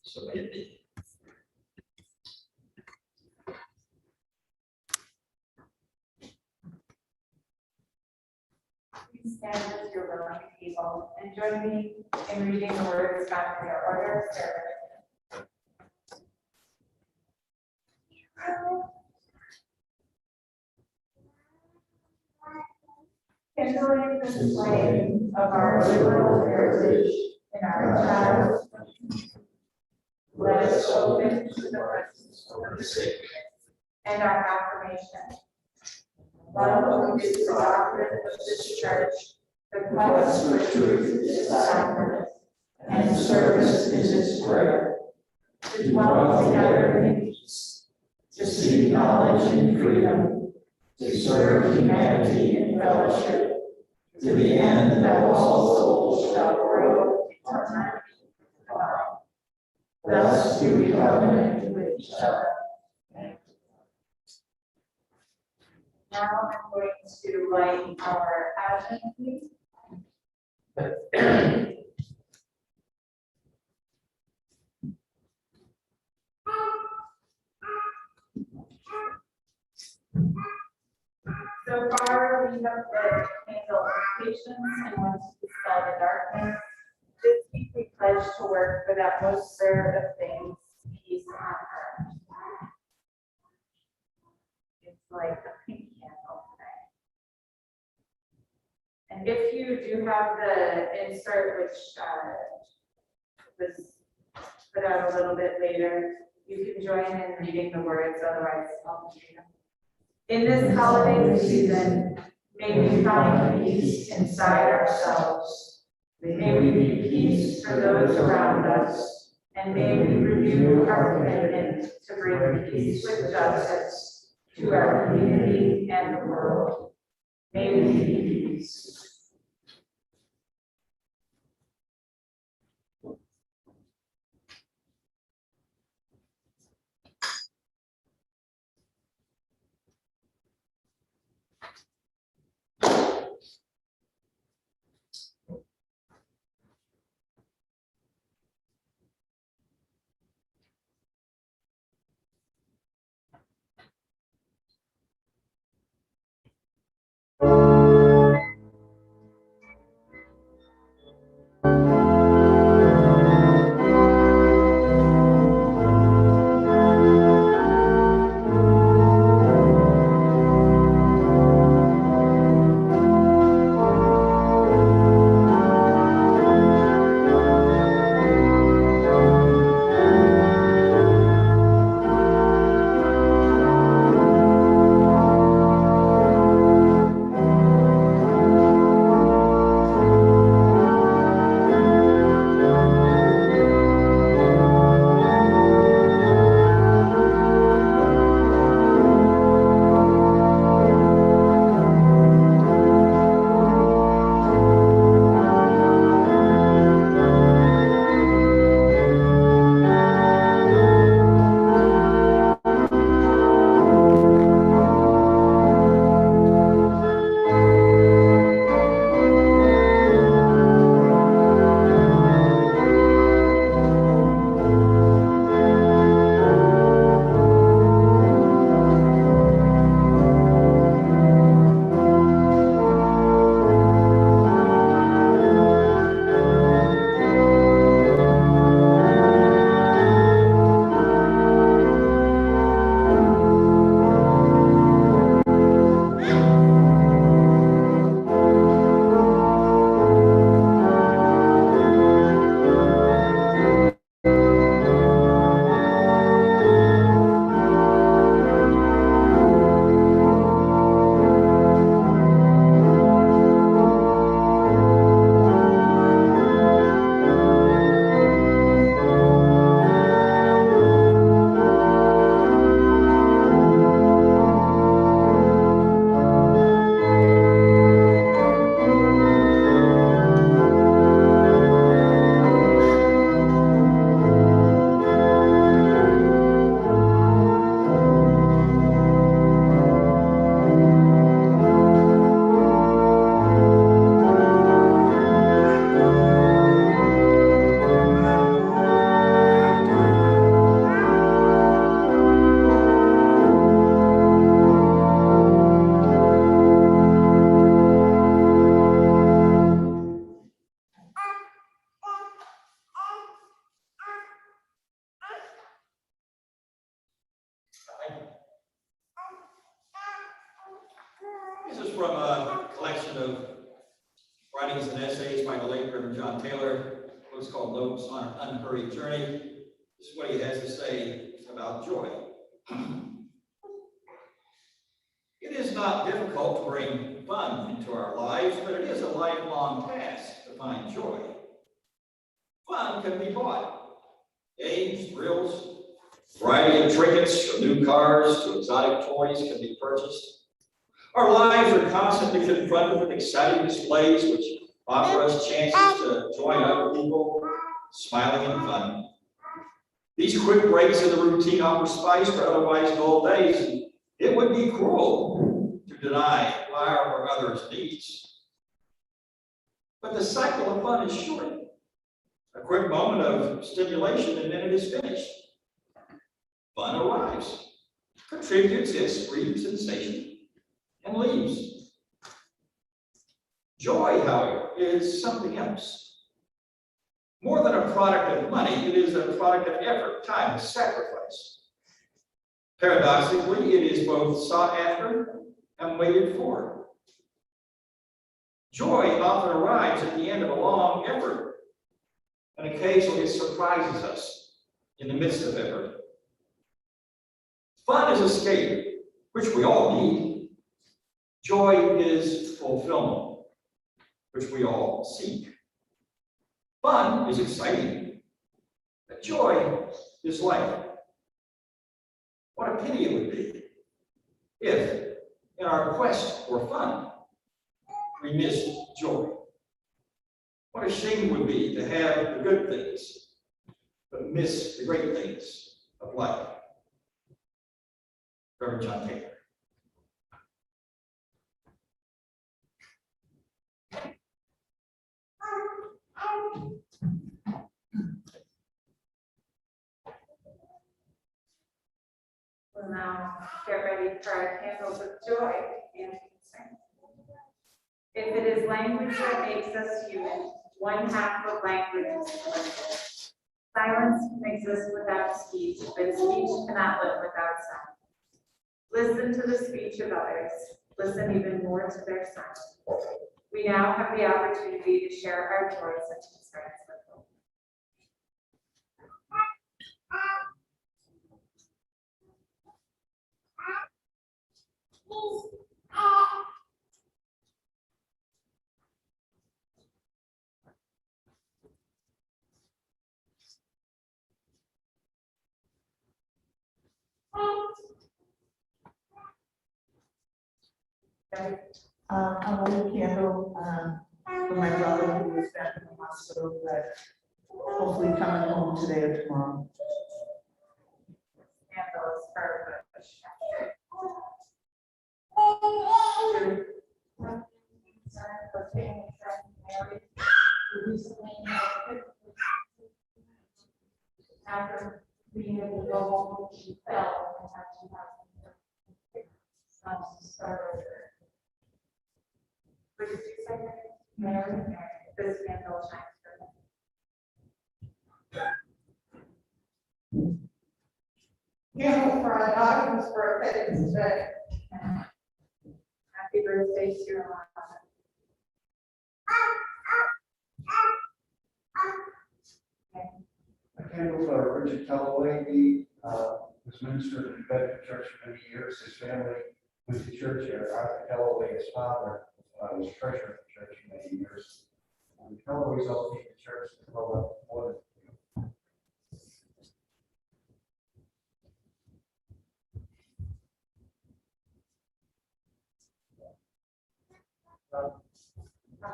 So may it be. Please stand as you're willing to able and join me in reading the words found in your order of service. Kindling the flame of our liberal heritage in our child, let us open to the presence of the sacred and our affirmation. Love is the doctrine of this church, the quest for truth is sacrament, and service is its prayer. To dwell together in peace, to seek knowledge and freedom, to serve humanity in fellowship, to the end that all souls shall grow eternally. Thus do we covenant with each other. Now I'm going to light our Advent wreath. So far, we have lit candles of patience and want to dispel the darkness. This week we pledge to work for that most rare of things, peace on earth. It's like a pink candle today. And if you do have the insert, which was put out a little bit later, you can join in reading the words, otherwise I'll read them. In this holiday season, may we find peace inside ourselves. May we be peace for those around us, and may we renew our commitment to bring peace with justice to our community and the world. May we be peace. from a collection of writings and essays by the late Reverend John Taylor. It was called Notes on an Unhurried Journey. This is what he has to say about joy. It is not difficult to bring fun into our lives, but it is a lifelong task to find joy. Fun can be bought. Games, thrills, variety of trinkets, from new cars to exotic toys can be purchased. Our lives are constantly confronted with exciting displays which offer us chances to join other people, smiling and fun. These quick breaks in the routine offer spice for otherwise dull days, and it would be cruel to deny our or others' needs. But the cycle of fun is short. A quick moment of stimulation and then it is finished. Fun arrives, contributes its brief sensation, and leaves. Joy, however, is something else. More than a product of money, it is a product of effort, time, and sacrifice. Paradoxically, it is both sought after and waited for. Joy often arrives at the end of a long effort, and occasionally it surprises us in the midst of effort. Fun is escape, which we all need. Joy is fulfillment, which we all seek. Fun is exciting, but joy is life. What a pity it would be if, in our quest for fun, we missed joy. What a shame it would be to have the good things, but miss the great things of life. Reverend John Taylor. We'll now get ready for our candles of joy and concern. If it is language that makes us human, one half of language is political. Silence can exist without speech, but speech cannot live without sound. Listen to the speech of others. Listen even more to their sound. We now have the opportunity to share our joys and concerns with them. I lit a candle for my brother who was back in the hospital, but hopefully coming home today or tomorrow. Candles for Bush. After being able to go home, she fell and had to have some started. What did you say? Mary, this candle shines for me. Candle for our daughter's birthday today. Happy birthday to your mom. A candle for Richard Calloway. He was minister of the Ingathering Church for many years. His family went to church here. Arthur Calloway, his father, was treasurer of the church for many years. Calloway's all came to church to grow up more than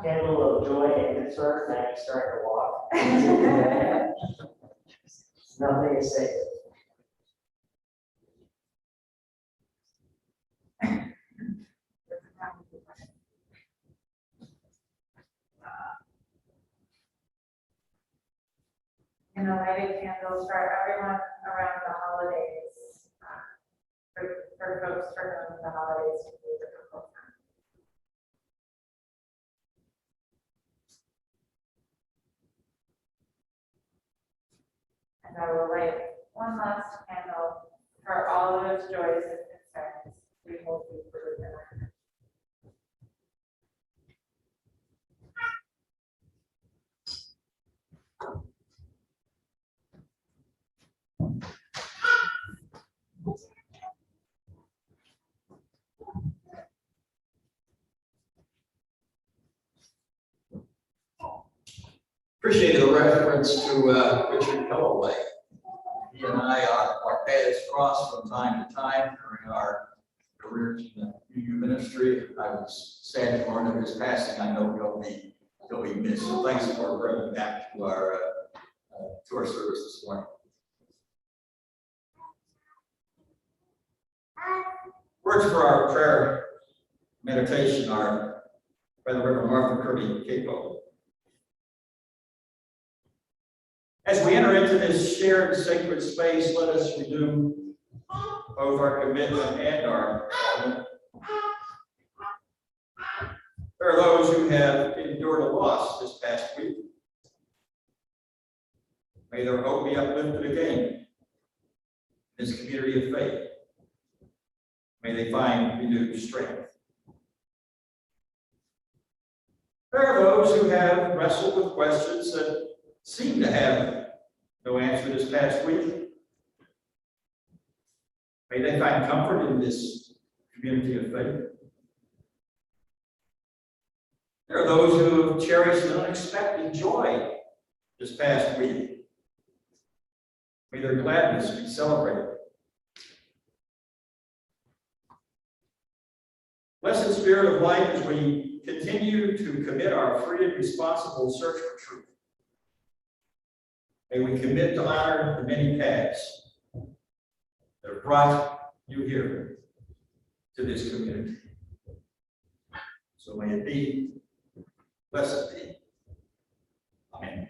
Candle of joy and concern, now you start to walk. Nothing is safe. And a lighted candles for everyone around the holidays, for folks for whom the holidays can be a difficult time. And I will light one last candle for all of those joys and concerns we hold deep within our hearts. Appreciated the reference to Richard Kellaway. He and I, our paths crossed from time to time during our careers in the UU ministry. I was sad to learn of his passing. I know he'll be missed. So thanks for bringing him back to our service this morning. Words for our prayer meditation are by the Reverend Martha Kirby Capo. As we enter into this shared sacred space, let us renew both our commitment and our covenant. There are those who have endured a loss this past week. May their hope be uplifted again in this community of faith. May they find renewed strength. There are those who have wrestled with questions that seem to have no answer this past week. May they find comfort in this community of faith. There are those who have cherished an unexpected joy this past week. May their gladness be celebrated. Blessed Spirit of light, as we continue to commit our free and responsible search for truth, may we commit to honor the many paths that have brought you here to this community. So may it be, blessed be. Amen.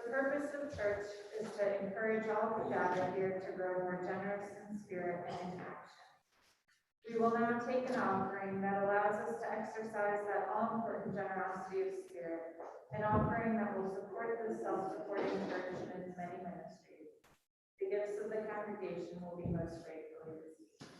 The purpose of church is to encourage all who gather here to grow more generous in spirit and in action. We will now take an offering that allows us to exercise that all-important generosity of spirit, an offering that will support the self-supporting church and its many ministries. The gifts of the congregation will be most gratefully received.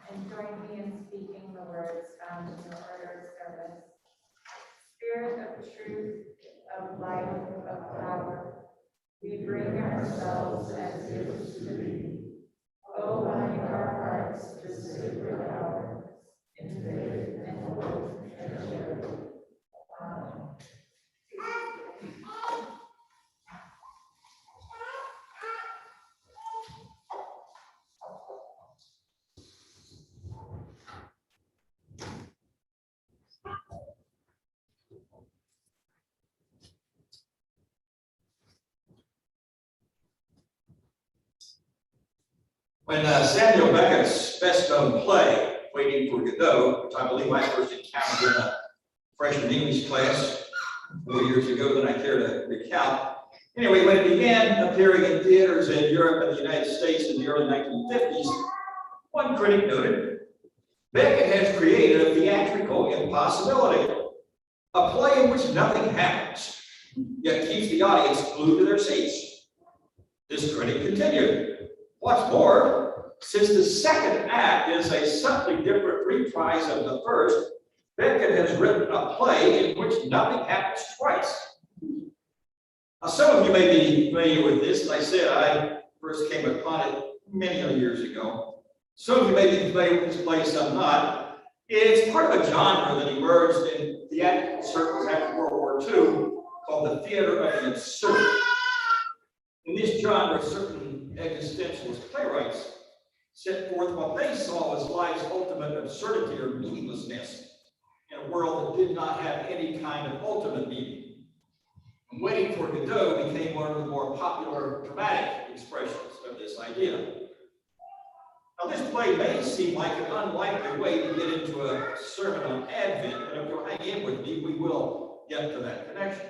and join me in speaking the words found in your order of service. Spirit of truth, of life, of power, we bring ourselves as gifts to thee. O bind our hearts to sacred hour, in faith and hope and charity. Amen. When Samuel Beckett's best-known play, Waiting for Godot, which I believe I first encountered in a freshman English class 4 years ago that I care to recount. Anyway, when it began appearing in theaters in Europe and the United States in the early 1950s, one critic noted, Beckett has created a theatrical impossibility, a play in which nothing happens, yet keeps the audience glued to their seats. This critic continued, what's more, since the second act is a subtly different reprise of the first, Beckett has written a play in which nothing happens twice. Now, some of you may be familiar with this. As I said, I first came upon it many years ago. Some of you may be familiar with this play, some not. It's part of a genre that emerged in theatrical circles after World War II called the theater of the absurd. In this genre, certain existentialist playwrights set forth what they saw as life's ultimate absurdity or meaninglessness in a world that did not have any kind of ultimate meaning. Waiting for Godot became one of the more popular dramatic expressions of this idea. Now, this play may seem like an unlikely way to get into a sermon on Advent, but if you'll hang in with me, we will get to that connection.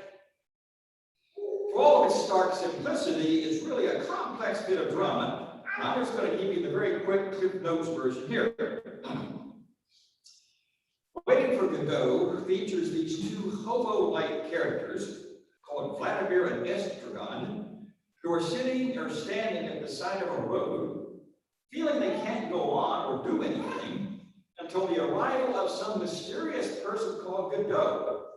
For all of its stark simplicity, it's really a complex bit of drama. I'm just going to give you the very quick Cliff Notes version here. Waiting for Godot features these two hobo-like characters called Vladimir and Estragon, who are sitting or standing at the side of a road, feeling they can't go on or do anything until the arrival of some mysterious person called Godot,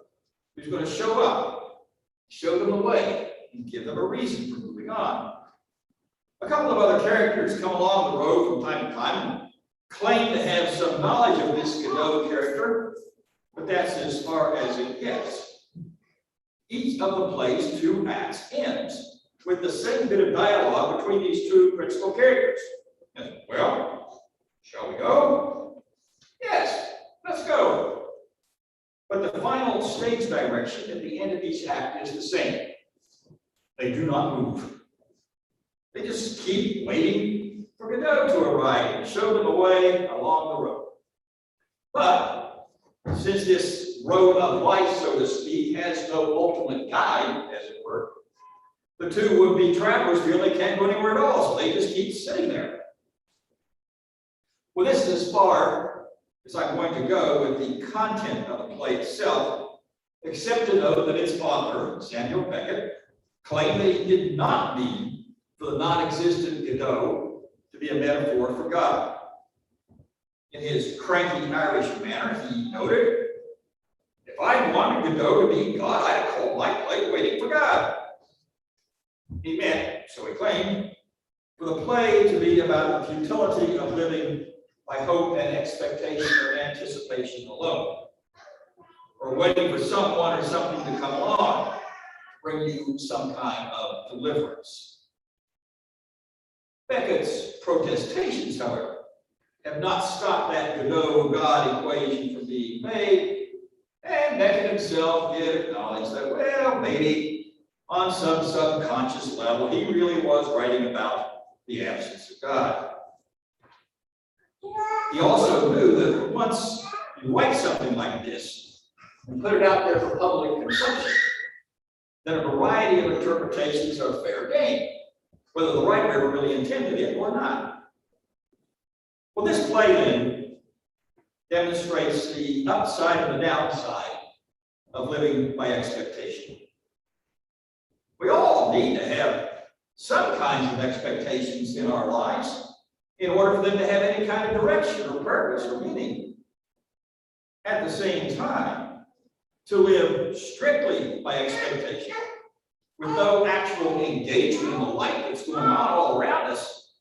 who's going to show up, show them the way, and give them a reason for moving on. A couple of other characters come along the road from time to time and claim to have some knowledge of this Godot character, but that's as far as it gets. Each of the play's two acts ends with the same bit of dialogue between these two principal characters. Well, shall we go? Yes, let's go. But the final stage direction at the end of each act is the same. They do not move. They just keep waiting for Godot to arrive and show them the way along the road. But since this road of life, so to speak, has no ultimate guide, as it were, the two would-be travelers feel they can't go anywhere at all, so they just keep sitting there. Well, this is as far as I'm going to go with the content of the play itself, except to note that its author, Samuel Beckett, claimed that he did not mean for the non-existent Godot to be a metaphor for God. In his cranky Irish manner, he noted, if I wanted Godot to be God, I'd call my play Waiting for God. He meant, so he claimed, for the play to be about the futility of living by hope and expectation or anticipation alone, or waiting for someone or something to come along, bring you some kind of deliverance. Beckett's protestations, however, have not stopped that Godot-God equation from being made, and Beckett himself did acknowledge that, well, maybe on some subconscious level, he really was writing about the absence of God. He also knew that once you write something like this and put it out there for public consumption, then a variety of interpretations are fair game, whether the writer ever really intended it or not. Well, this play then demonstrates the upside and the downside of living by expectation. We all need to have some kinds of expectations in our lives, in order for them to have any kind of direction or purpose or meaning. At the same time, to live strictly by expectation, with no actual engagement in the life that's going on all around us,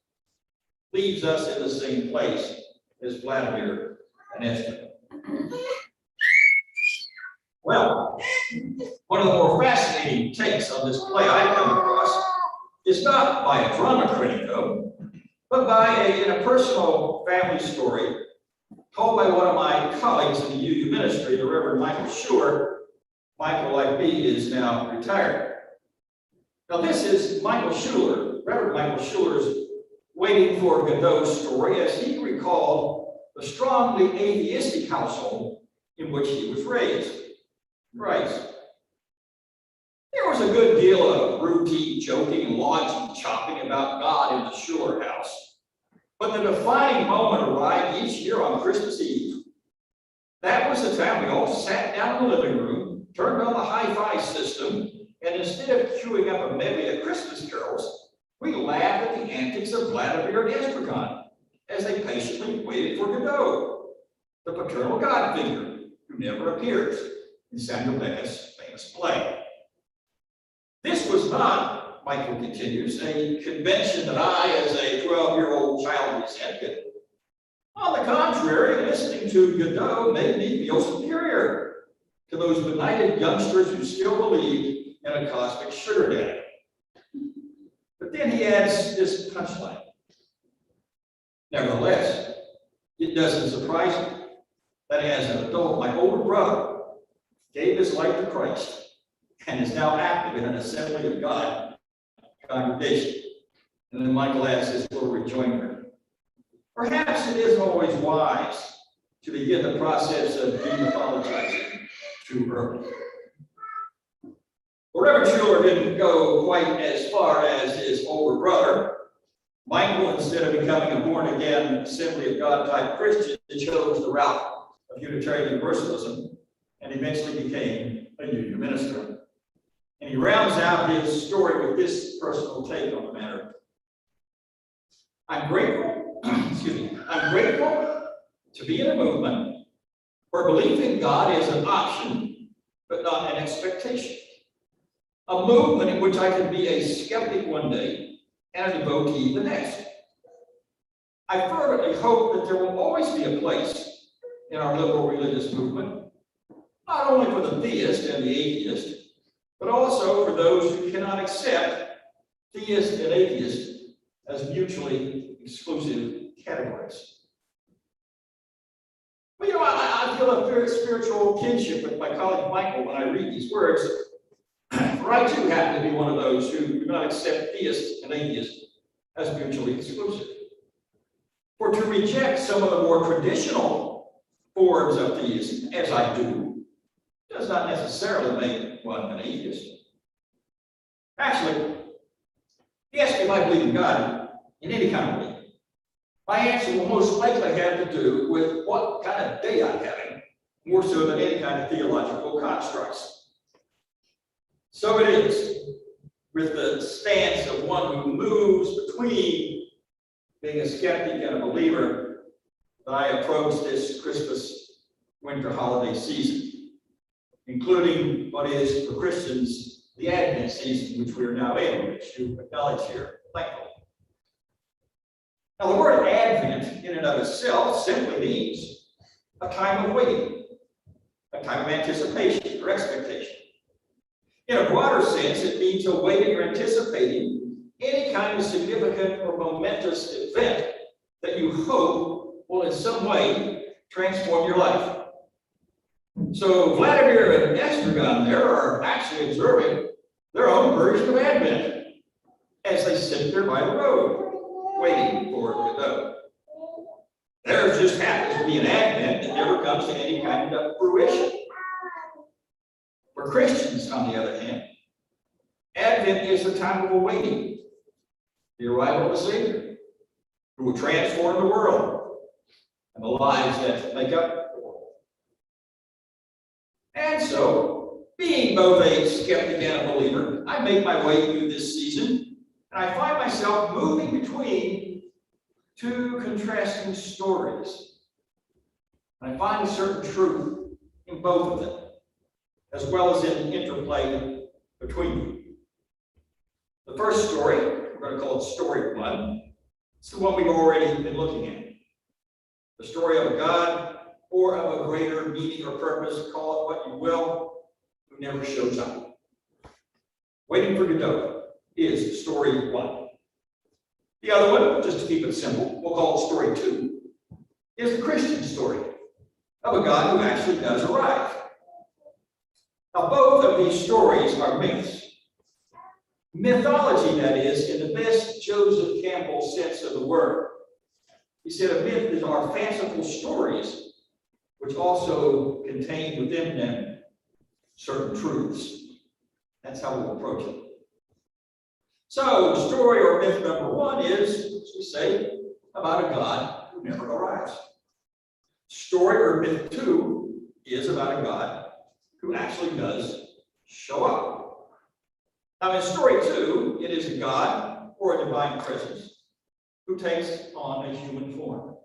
leaves us in the same place as Vladimir and Esther. Well, one of the more fascinating takes on this play I've come across is not by a drama critic, though, but by a personal family story told by one of my colleagues in the UU ministry, the Reverend Michael Schuler. Michael, like me, is now retired. Now, this is Michael Schuler, Reverend Michael Schuler's Waiting for Godot story, as he recalled the strongly atheistic household in which he was raised. Right. There was a good deal of routine joking and launching, chopping about God in the Schuler house. But the defining moment arrived each year on Christmas Eve. That was the time we all sat down in the living room, turned on the hi-fi system, and instead of queuing up a medley of Christmas carols, we laughed at the antics of Vladimir and Estragon as they patiently waited for Godot, the paternal God figure who never appears in Samuel Beckett's famous play. This was not, Michael continues, a convention that I, as a 12-year-old child, resented. On the contrary, listening to Godot made me feel superior to those benighted youngsters who still believed in a cosmic sugar daddy. But then he adds this punchline. Nevertheless, it doesn't surprise me that as an adult, my older brother gave his life to Christ and is now active in an Assembly of God congregation. And then Michael adds this little rejoinder. Perhaps it isn't always wise to begin the process of demythologizing too early. Well, Reverend Schuler didn't go quite as far as his older brother. Michael, instead of becoming a born-again Assembly of God type Christian, chose the route of Unitarian Universalism and eventually became a UU minister. And he rounds out his story with this personal take on the matter. I'm grateful, I'm grateful to be in a movement where belief in God is an option, but not an expectation. A movement in which I can be a skeptic one day and a devotee the next. I fervently hope that there will always be a place in our liberal religious movement, not only for the theist and the atheist, but also for those who cannot accept theist and atheist as mutually exclusive categories. Well, I feel a very spiritual kinship with my colleague Michael when I read these words, for I too happen to be one of those who do not accept theists and atheists as mutually exclusive. For to reject some of the more traditional forms of theism, as I do, does not necessarily make one an atheist. Actually, if you ask me if I believe in God in any kind of way, my answer will most likely have to do with what kind of day I'm having, more so than any kind of theological constructs. So it is with the stance of one who moves between being a skeptic and a believer that I approach this Christmas winter holiday season, including what is for Christians the Advent season, which we are now in, which you acknowledge here, thankfully. Now, the word Advent in and of itself simply means a time of waiting, a time of anticipation or expectation. In a broader sense, it means a way that you're anticipating any kind of significant or momentous event that you hope will in some way transform your life. So Vladimir and Estragon there are actually observing their own version of Advent as they sit there by the road, waiting for Godot. Theirs just happens to be an Advent that never comes to any kind of fruition. For Christians, on the other hand, Advent is a time of awaiting the arrival of the Savior, who will transform the world and the lives that make up the world. And so, being both a skeptic and a believer, I make my way through this season, and I find myself moving between two contrasting stories. I find a certain truth in both of them, as well as in the interplay between them. The first story, we're going to call it story one. It's the one we've already been looking at. The story of a God or of a greater meaning or purpose, call it what you will, who never shows up. Waiting for Godot is story one. The other one, just to keep it simple, we'll call it story two, is the Christian story of a God who actually does arrive. Now, both of these stories are myths. Mythology, that is, in the best Joseph Campbell sense of the word. He said a myth is our fanciful stories, which also contain within them certain truths. That's how we'll approach it. So, story or myth number one is, as we say, about a God who never arrives. Story or myth two is about a God who actually does show up. Now, in story two, it is a God or a divine presence who takes on a human form,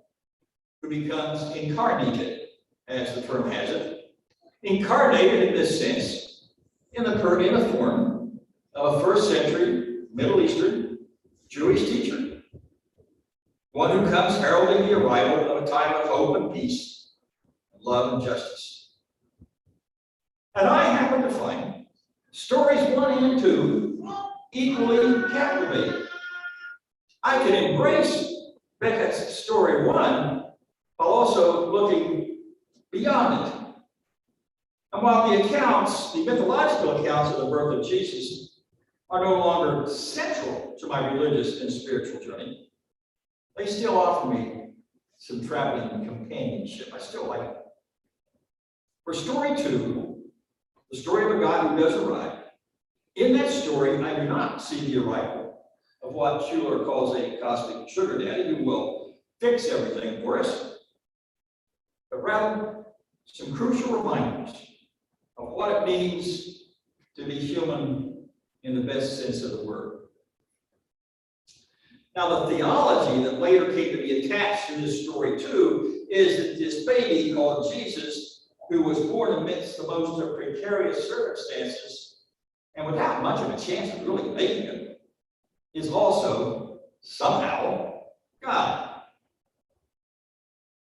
who becomes incarnated, as the term has it. Incarnated in this sense, in the form of a first century Middle Eastern Jewish teacher, one who comes heralding the arrival of a time of hope and peace, and love and justice. And I happen to find stories 1 and 2 equally captivating. I can embrace Beckett's story 1 while also looking beyond it. And while the mythological accounts of the birth of Jesus are no longer central to my religious and spiritual journey, they still offer me some traveling companionship. I still like it. For story 2, the story of a God who does arrive, in that story, I do not see the arrival of what Schuller calls a cosmic sugar daddy who will fix everything for us, but rather some crucial reminders of what it means to be human in the best sense of the word. Now, the theology that later came to be attached to this story too is that this baby called Jesus, who was born amidst the most precarious circumstances and without much of a chance of really making it, is also somehow God.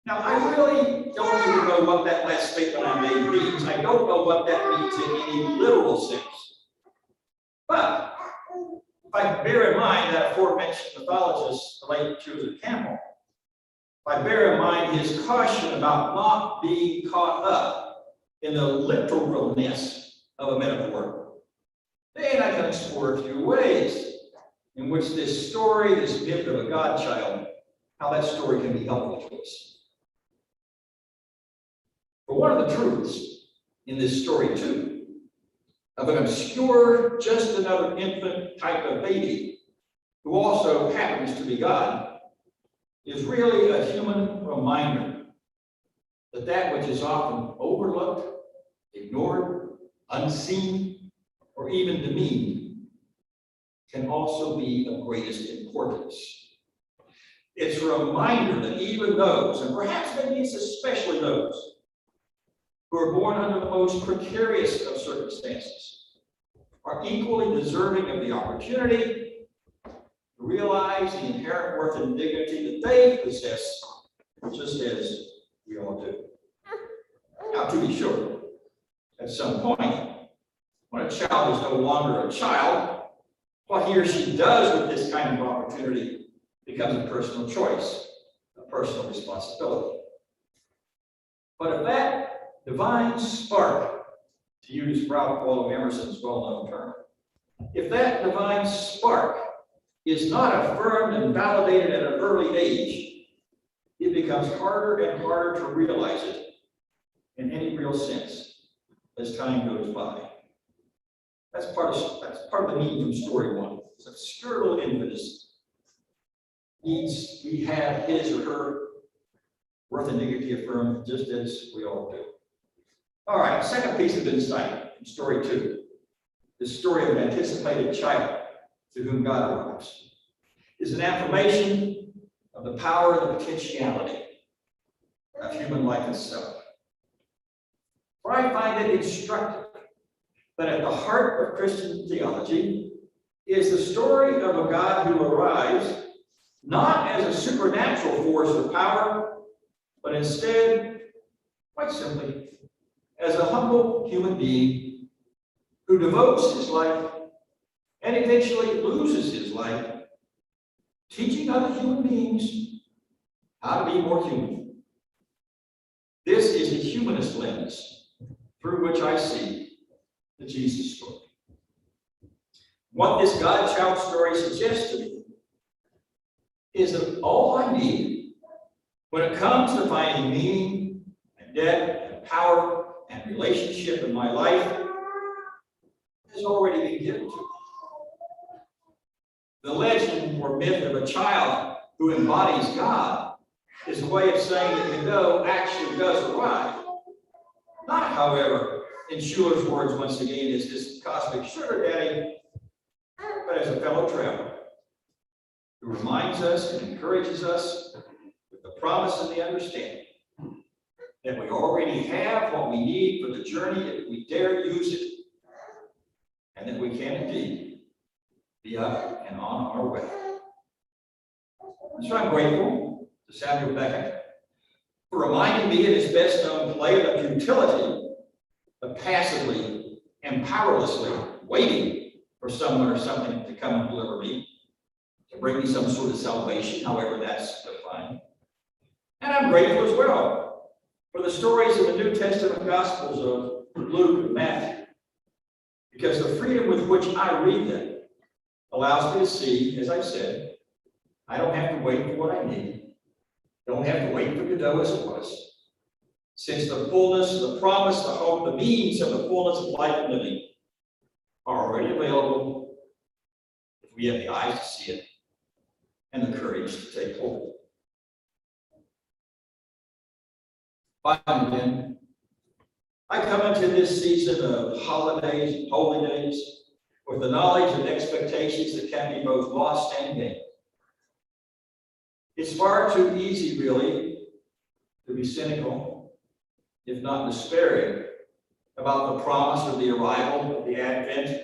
Now, I really don't even know what that last statement I made means. I don't know what that means in any literal sense. But if I bear in mind that aforementioned mythologist, the late Joseph Campbell, if I bear in mind his caution about not being caught up in the literalness of a metaphor, then I can explore a few ways in which this story, this myth of a God-child, how that story can be helpful to us. But one of the truths in this story, too, of an obscure, just another infant type of baby, who also happens to be God, is really a human reminder that that which is often overlooked, ignored, unseen, or even demeaned can also be of greatest importance. It's a reminder that even those, and perhaps maybe it's especially those, who are born under the most precarious of circumstances, are equally deserving of the opportunity to realize the inherent worth and dignity that they possess, just as we all do. Now, to be sure, at some point, when a child is no longer a child, what he or she does with this kind of opportunity becomes a personal choice, a personal responsibility. But if that divine spark, to use Ralph Waldo Emerson's well-known term, if that divine spark is not affirmed and validated at an early age, it becomes harder and harder to realize it in any real sense as time goes by. That's part of the need from story 1. It's obscure little infant needs we have his or her worth and dignity affirmed, just as we all do. All right, second piece of insight in story 2, the story of an anticipated child to whom God arrives, is an affirmation of the power and the potentiality of human life itself. For I find it instructive that at the heart of Christian theology is the story of a God who arrives not as a supernatural force of power, but instead, quite simply, as a humble human being who devotes his life and eventually loses his life, teaching other human beings how to be more human. This is the humanist lens through which I see the Jesus story. What this God-child story suggests to me is that all I need when it comes to finding meaning and depth and power and relationship in my life has already been given to me. The legend or myth of a child who embodies God is a way of saying that Godot actually does arrive. Not, however, in Schuller's words once again, as this cosmic sugar daddy, but as a fellow traveler who reminds us and encourages us with the promise and the understanding that we already have what we need for the journey if we dare use it, and that we can indeed be up and on our way. So I'm grateful to Samuel Beckett for reminding me in his best-known play of the futility of passively and powerlessly waiting for someone or something to come and deliver me, to bring me some sort of salvation, however that's defined. And I'm grateful as well for the stories in the New Testament Gospels of Luke and Matthew, because the freedom with which I read them allows me to see, as I've said, I don't have to wait for what I need. Don't have to wait for Godot as it was. Since the fullness, the promise, the hope, the means of the fullness of life and living are already available if we have the eyes to see it and the courage to take hold. Finally, then, I come into this season of holidays and holy days with the knowledge and expectations that can be both lost and gained. It's far too easy, really, to be cynical, if not despairing, about the promise of the arrival of the advent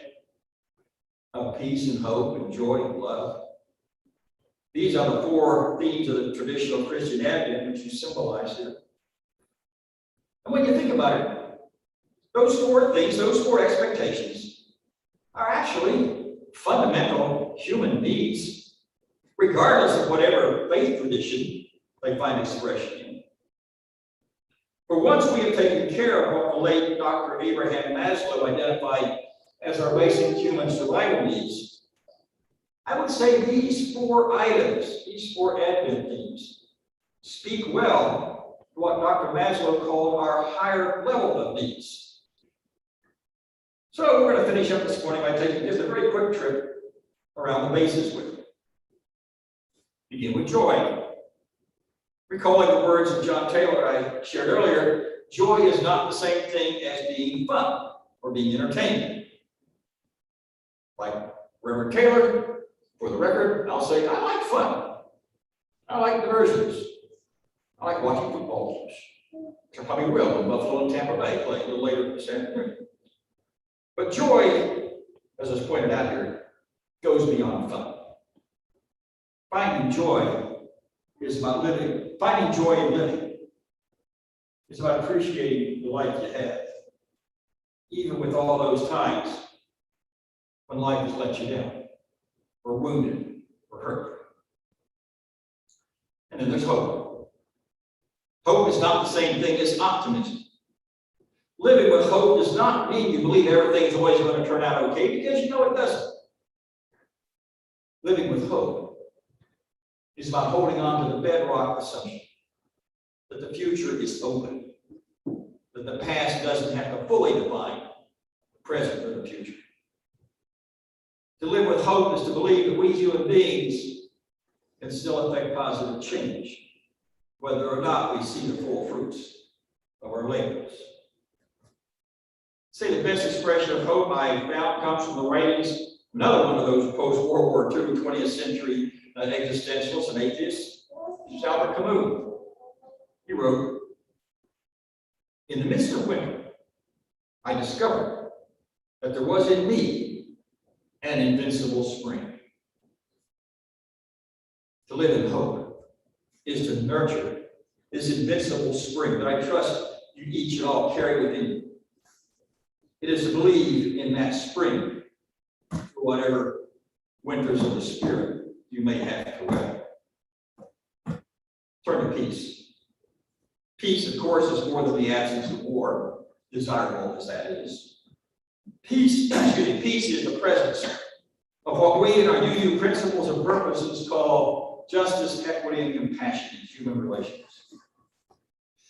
of peace and hope and joy and love. These are the four themes of the traditional Christian Advent, which you symbolize here. And when you think about it, those four things, those four expectations, are actually fundamental human needs, regardless of whatever faith tradition they find expression in. For once we have taken care of what the late Dr. Abraham Maslow identified as our basic human survival needs, I would say these four items, these four Advent themes, speak well to what Dr. Maslow called our higher level of needs. So we're going to finish up this morning by taking just a very quick trip around the bases with you. Begin with joy. Recalling the words of John Taylor I shared earlier, joy is not the same thing as being fun or being entertained. Like Reverend Taylor, for the record, I'll say I like fun. I like diversions. I like watching football games. I probably will when Buffalo and Tampa Bay play a little later this afternoon. But joy, as was pointed out here, goes beyond fun. Finding joy is about living. Finding joy in living is about appreciating the life you have, even with all those times when life has let you down, or wounded, or hurt. And then there's hope. Hope is not the same thing as optimism. Living with hope does not mean you believe everything's always going to turn out okay, because you know it doesn't. Living with hope is about holding on to the bedrock assumption that the future is open, that the past doesn't have to fully define the present or the future. To live with hope is to believe that we human beings can still affect positive change, whether or not we see the full fruits of our labors. Say the best expression of hope I found comes from the writings, another one of those post-World War II 20th century existentialists and atheists, Albert Camus, he wrote, "In the midst of winter, I discovered that there was in me an invincible spring." To live in hope is to nurture this invincible spring that I trust you each and all carry within you. It is to believe in that spring for whatever winters of the Spirit you may have to weather. Turn to peace. Peace, of course, is more than the absence of war, desirable as that is. Peace is the presence of what we in our UU principles and purposes call justice, equity, and compassion in human relations.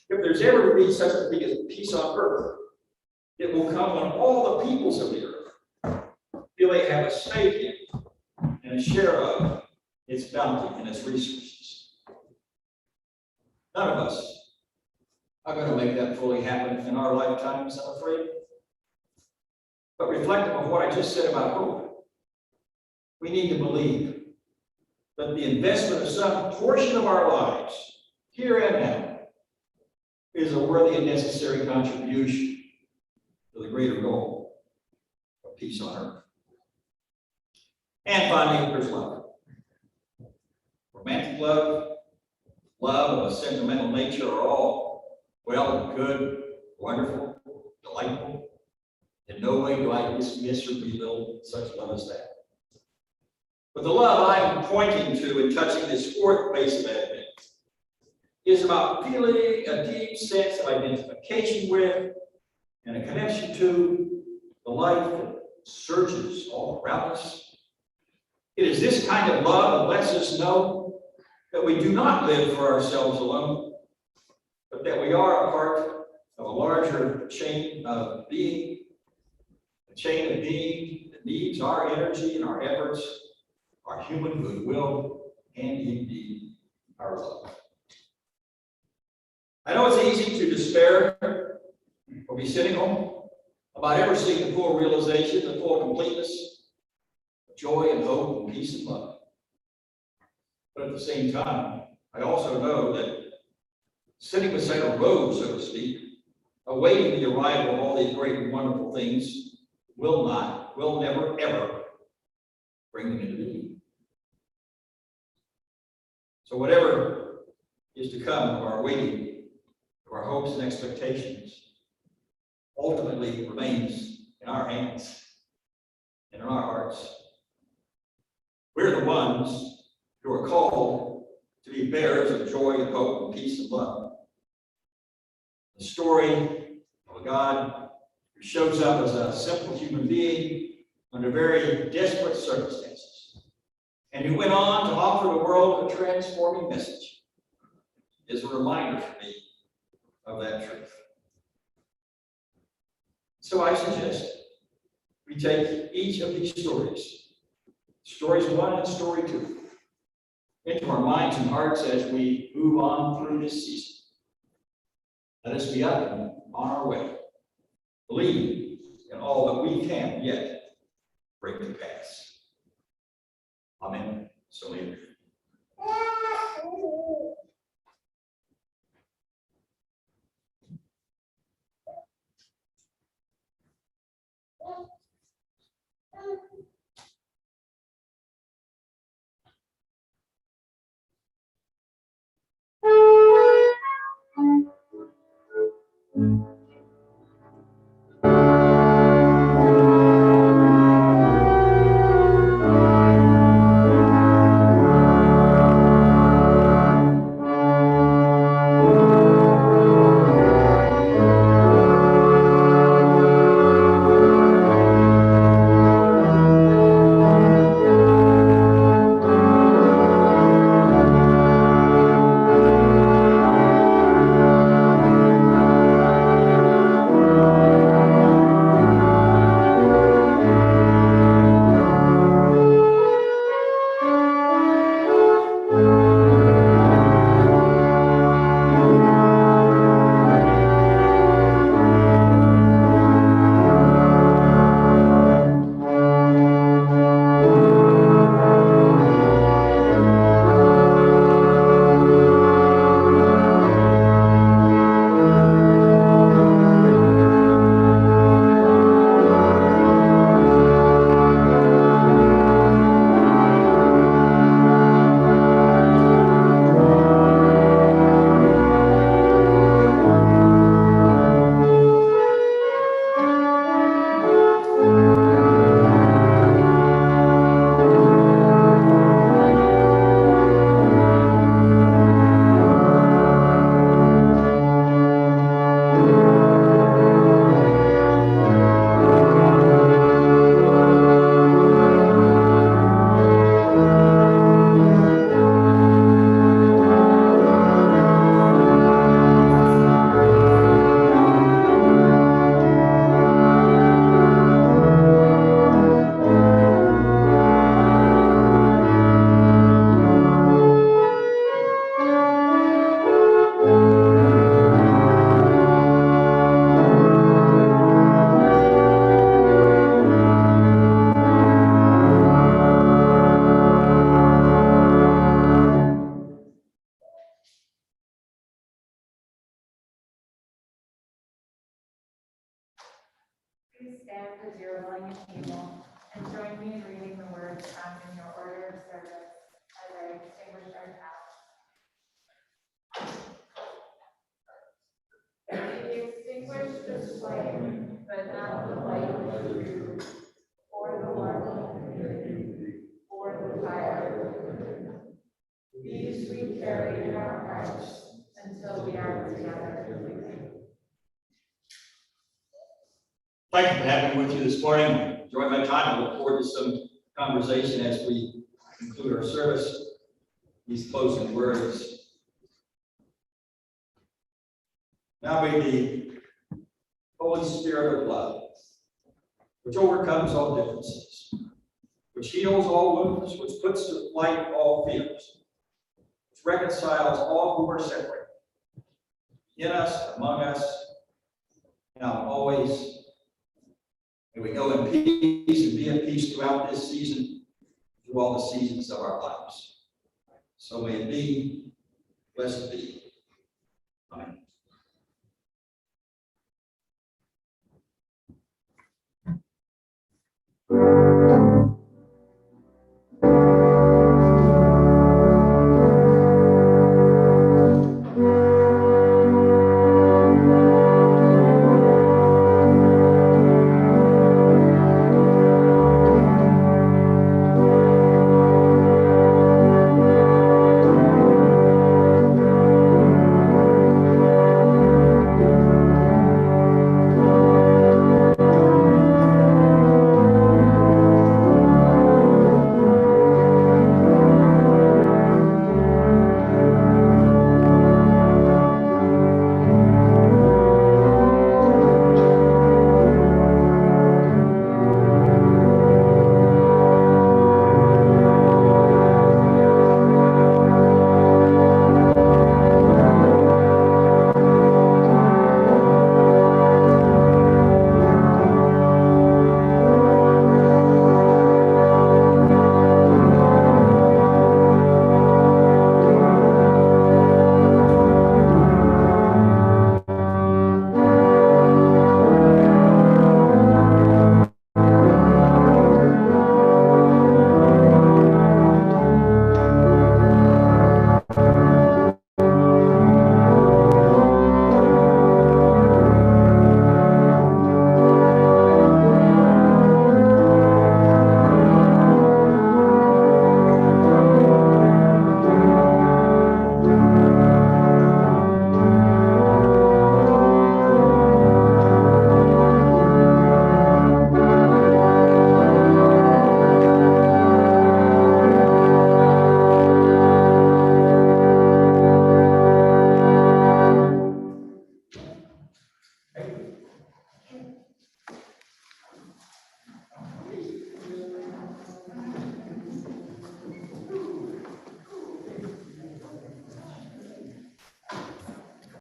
If there's ever to be such a thing as peace on earth, it will come when all the peoples of the earth feel they have a stake in and a share of its bounty and its resources. None of us are going to make that fully happen in our lifetimes, I'm afraid. But reflective of what I just said about hope, we need to believe that the investment of some portion of our lives, here and now, is a worthy and necessary contribution to the greater goal of peace on earth. And finally, there's love. Romantic love, love of a sentimental nature are all well, good, wonderful, delightful. In no way do I dismiss or belittle such love as that. But the love I'm pointing to in touching this fourth base of Advent is about feeling a deep sense of identification with and a connection to the life that surges all around us. It is this kind of love that lets us know that we do not live for ourselves alone, but that we are a part of a larger chain of being, a chain of being that needs our energy and our efforts, our human goodwill, and indeed our love. I know it's easy to despair or be cynical about ever seeing the full realization, the full completeness of joy and hope and peace and love. But at the same time, I also know that sitting beside a road, so to speak, awaiting the arrival of all these great and wonderful things will never, ever bring them into being. So whatever is to come of our waiting, of our hopes and expectations, ultimately remains in our hands and in our hearts. We're the ones who are called to be bearers of joy and hope and peace and love. The story of a God who shows up as a simple human being under very desperate circumstances, and who went on to offer the world a transforming message, is a reminder for me of that truth. So I suggest we take each of these stories 1 and story 2, into our minds and hearts as we move on through this season. Let us be up and on our way, believing in all that we can yet bring to pass. Amen. So be it. Please stand as you're willing and able, and join me in reading the words found in your order of service as I extinguish our towers. We extinguish this flame, but not the light of the truth, or the warmth of community, or the fire of liberty. These we carry in our hearts until we are together again. Thank you for having me with you this morning. Enjoy my time. I look forward to some conversation as we conclude our service. These closing words. Now may the Holy Spirit of love, which overcomes all differences, which heals all wounds, which puts to flight all fears, which reconciles all who are separate, in us, among us, now always. May we go in peace and be at peace throughout this season, through all the seasons of our lives. So may it be, blessed be. Amen.